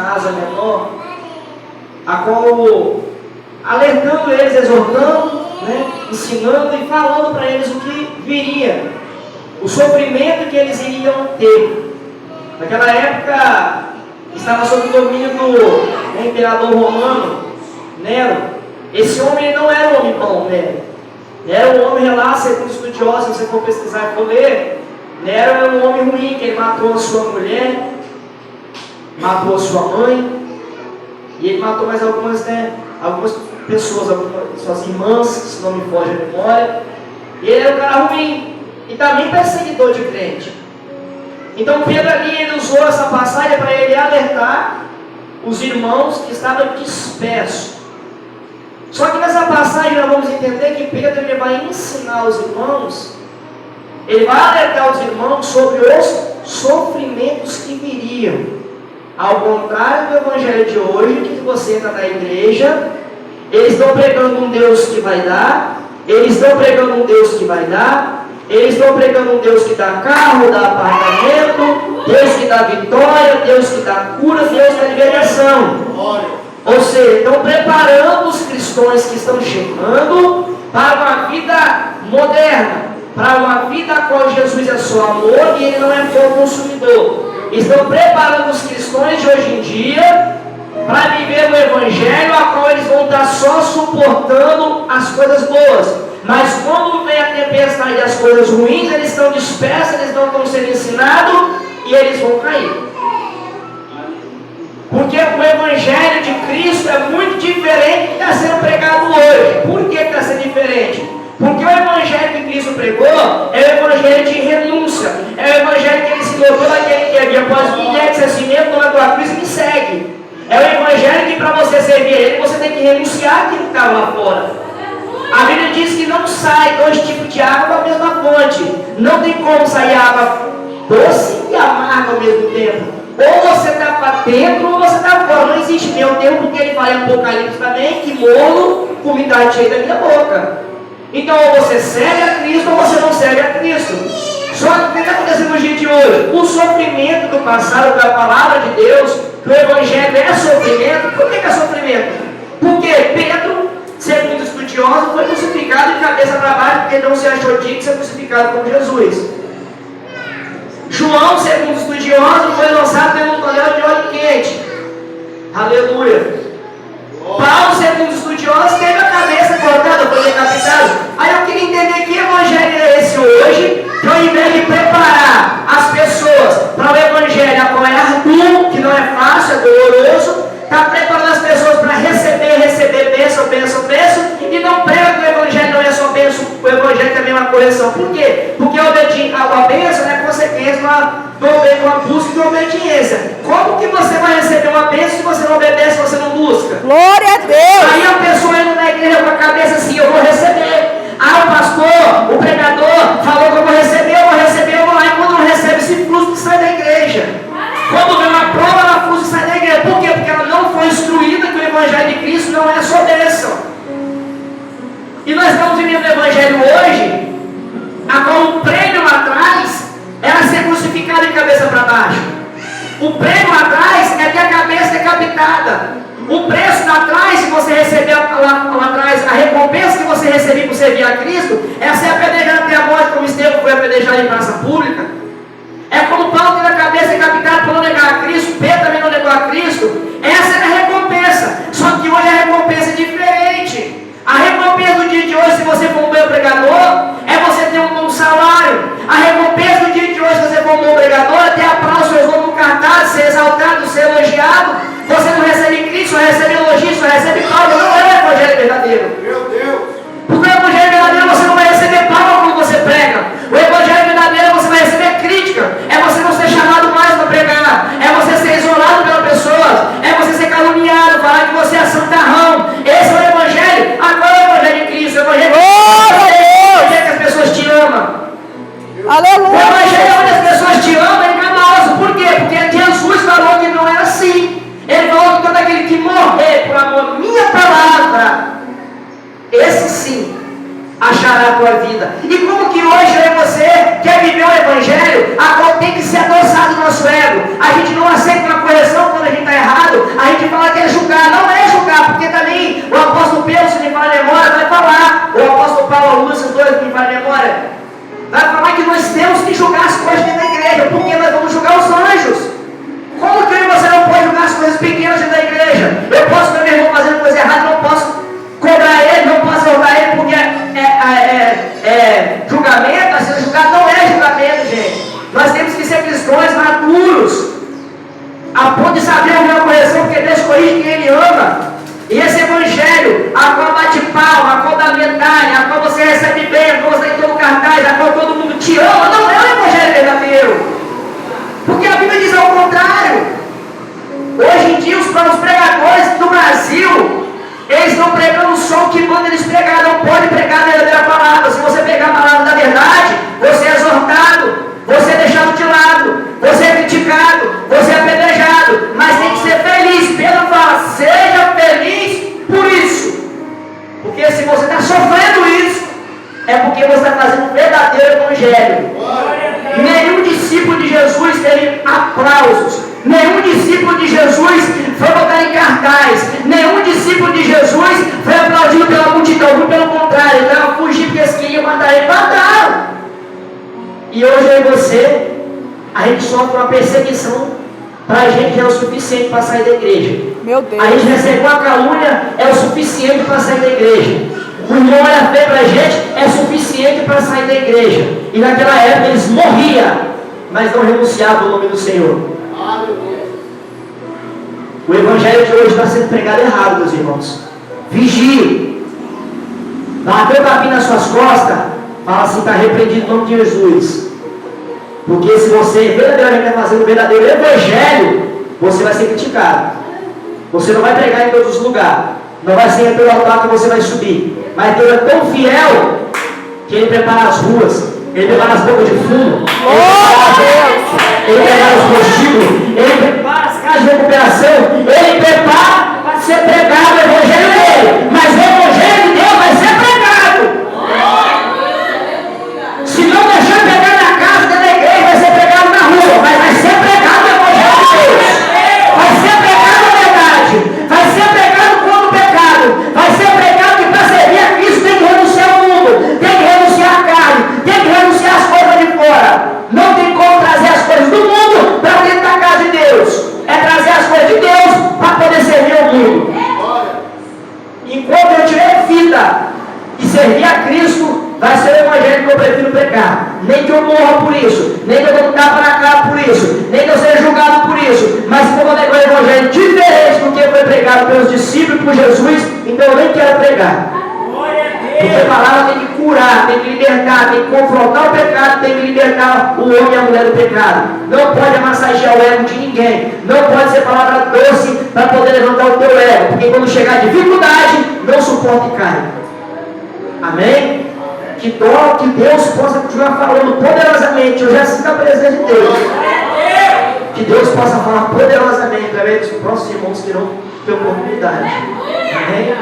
casa menor, a qual alertando eles, exortando, ensinando e falando para eles o que viria, o sofrimento que eles iriam ter. Naquela época estava sob o domínio do imperador romano, Nero. Esse homem não era um homem bom, Nero. Nero era um homem lá, segundo estudiosos, se você for pesquisar e for ler, Nero era um homem ruim, que ele matou a sua mulher, matou a sua mãe, e ele matou mais algumas pessoas, algumas suas irmãs, se não me foge a memória. E ele era um cara ruim, e também perseguidor de crente. Então Pedro ali, ele usou essa passagem para ele alertar os irmãos que estavam dispersos. Só que nessa passagem nós vamos entender que Pedro ele vai ensinar os irmãos, ele vai alertar os irmãos sobre os sofrimentos que viriam. Ao contrário do evangelho de hoje, que você entra na igreja, eles estão pregando um Deus que vai dar, eles estão pregando um Deus que vai dar, eles estão pregando um Deus que dá carro, dá apartamento, Deus que dá vitória, Deus que dá cura, Deus que dá liberação. Ou seja, estão preparando os cristãos que estão chegando para uma vida moderna, para uma vida a qual Jesus é só amor e Ele não é só consumidor. Estão preparando os cristãos de hoje em dia para viver o Evangelho, a qual eles vão estar só suportando as coisas boas. Mas quando vem a tempestade e as coisas ruins, eles estão dispersos, eles não estão sendo ensinados e eles vão cair. Porque o Evangelho de Cristo é muito diferente do que está sendo pregado hoje. Por que está sendo diferente? Porque o Evangelho que Cristo pregou é o Evangelho de renúncia. É o Evangelho que Ele se lotou naquele que havia após mim, negue-se a si mesmo, toma a tua cruz e me segue. É o Evangelho que para você servir a Ele, você tem que renunciar aquilo que está lá fora. A Bíblia diz que não sai 2 tipos de água da mesma fonte. Não tem como sair água doce e amarga ao mesmo tempo. Ou você está para dentro ou você está fora. Não existe meio termo, porque ele fala em Apocalipse também que morno, comida cheia da minha boca. Então ou você serve a Cristo ou você não serve a Cristo. Só que o que está acontecendo no dia de hoje? O sofrimento do passado, da palavra de Deus, que o Evangelho é sofrimento. Por que é sofrimento? Porque Pedro, segundo estudiosos, foi crucificado de cabeça para baixo porque não se achou digno de ser crucificado como Jesus. João, segundo estudiosos, foi lançado pelo tonel de óleo quente. Aleluia. Paulo, segundo estudiosos, teve a cabeça cortada, foi decapitado. Aí eu queria entender que evangelho é esse hoje, que ao invés de preparar as pessoas para o evangelho, a qual é árduo, que não é fácil, é doloroso, está preparando as pessoas para receber bênção, e não prega que o evangelho não é só bênção, o evangelho também é uma correção. Por quê? Porque a bênção é consequência de uma busca de obediência. Como que você vai receber uma bênção se você não obedece, se você não busca? Glória a Deus! Aí a pessoa indo na igreja com a cabeça assim, eu vou receber. O pastor, o pregador falou que eu vou receber, eu vou lá, e quando não recebe, se frustra e sai da igreja. Quando vem uma prova, ela frustra e sai da igreja. Por quê? Porque ela não foi instruída que o evangelho de Cristo não é só bênção. E nós estamos vivendo o evangelho hoje, a qual o prêmio lá atrás era ser crucificado de cabeça para baixo. O prêmio lá atrás é ter a cabeça decapitada. O preço lá atrás, se você receber lá atrás, a recompensa que você recebeu por servir a Cristo, é ser apedrejado até a morte, como Estevão foi apedrejado em praça pública. É como Paulo teve a cabeça decapitada por não negar a Cristo, Pedro também não negou a Cristo. Essa era a recompensa. Só que hoje a recompensa é diferente. A recompensa do dia de hoje, se você for um bom pregador, é você ter um bom salário. A recompensa do dia de hoje, se você for um bom pregador, é ter aplauso, seus nomes no cartaz, ser exaltado, ser elogiado. Você não recebe Cristo, só recebe elogio, só recebe palma. Não é o evangelho verdadeiro. Meu Deus! Porque o evangelho verdadeiro você não vai receber palma quando você prega. O evangelho verdadeiro você vai receber crítica. É você não ser chamado mais para pregar. É você ser isolado pelas pessoas. É você ser caluniado, falar que você é santarrão. Esse é o evangelho. Agora é o evangelho de Cristo. O evangelho é que as pessoas te amam. Aleluia! O evangelho é onde as pessoas te amam é enganoso. Por quê? Porque Jesus falou que não é assim. Ele falou que todo aquele que morrer por amor à minha palavra, pequenas dentro da igreja. Eu posso ver meu irmão fazendo coisa errada, não posso cobrar ele, não posso exortar ele, porque julgamento, a ser julgado não é julgamento, gente. Nós temos que ser cristãos maduros, a ponto de saber ouvir a correção, porque Deus corrige quem Ele ama. E esse evangelho, a qual bate palma, a qual dá medalha, a qual você recebe bem, a qual você tem todo cartaz, a qual todo mundo te ama, não é o evangelho verdadeiro. Porque a Bíblia diz ao contrário. Hoje em dia, os pregadores do Brasil, eles estão pregando só o que manda eles pregar, não pode pregar a verdadeira palavra. Se você pegar a palavra da verdade, você é exortado, você é deixado de lado, você é criticado, você é apedrejado, mas tem que ser feliz. Pedro fala, seja feliz por isso. Porque se você está sofrendo isso, é porque você está fazendo um verdadeiro evangelho. Nenhum discípulo de Jesus teve aplausos. Nenhum discípulo de Jesus foi botar em cartaz. Nenhum discípulo de Jesus foi aplaudido pela multidão. Muito pelo contrário, ele estava fugindo porque eles queriam matar ele. Mataram! E hoje eu e você, a gente sofre uma perseguição. Para a gente é o suficiente para sair da igreja. Meu Deus. A gente recebe uma calúnia, é o suficiente para sair da igreja. O irmão olha feio para a gente, é suficiente para sair da igreja. E naquela época eles morriam, mas não renunciavam ao nome do Senhor. O evangelho de hoje está sendo pregado errado, meus irmãos. Vigie. Bateu o tapinha nas suas costas, fala assim, está repreendido em nome de Jesus. Porque se você verdadeiramente está fazendo o verdadeiro evangelho, você vai ser criticado. Você não vai pregar em todos os lugares. Não vai ser pelo altar que você vai subir. Mas Deus é tão fiel que Ele prepara as ruas, Ele prepara as bocas de fumo, Ele prepara os prostíbulos, Ele prepara as casas de recuperação, Ele prepara para ser pregado o evangelho dele. Mas o evangelho de Deus vai ser pregado. Se não deixar pegar na casa, dentro da igreja, vai ser pregado na rua, mas vai ser pregado o evangelho de Deus. Vai ser pregado a verdade, vai ser pregado contra o pecado, vai ser pregado que para servir a Cristo tem que renunciar ao mundo, tem que renunciar à carne, tem que renunciar às coisas de fora. Não tem como trazer as coisas do mundo para dentro da casa de Deus. É trazer as coisas de Deus para poder servir ao mundo. Enquanto eu tiver vida e servir a Cristo, vai ser o evangelho que eu prefiro pregar. Nem que eu morra por isso, nem que eu dou um tapa na cara por isso, nem que eu seja julgado por isso. Mas se eu vou negar o evangelho diferente do que foi pregado pelos discípulos e por Jesus, então eu nem quero pregar. Porque a palavra tem que curar, tem que libertar, tem que confrontar o pecado, tem que libertar o homem e a mulher do pecado. Não pode amassagear o ego de ninguém. Não pode ser palavra doce para poder levantar o teu ego. Porque quando chegar a dificuldade, não suporta e cai. Amém? Que Deus possa continuar falando poderosamente. Eu já sinto a presença de Deus. Que Deus possa falar poderosamente através dos próximos irmãos que não têm oportunidade. Amém?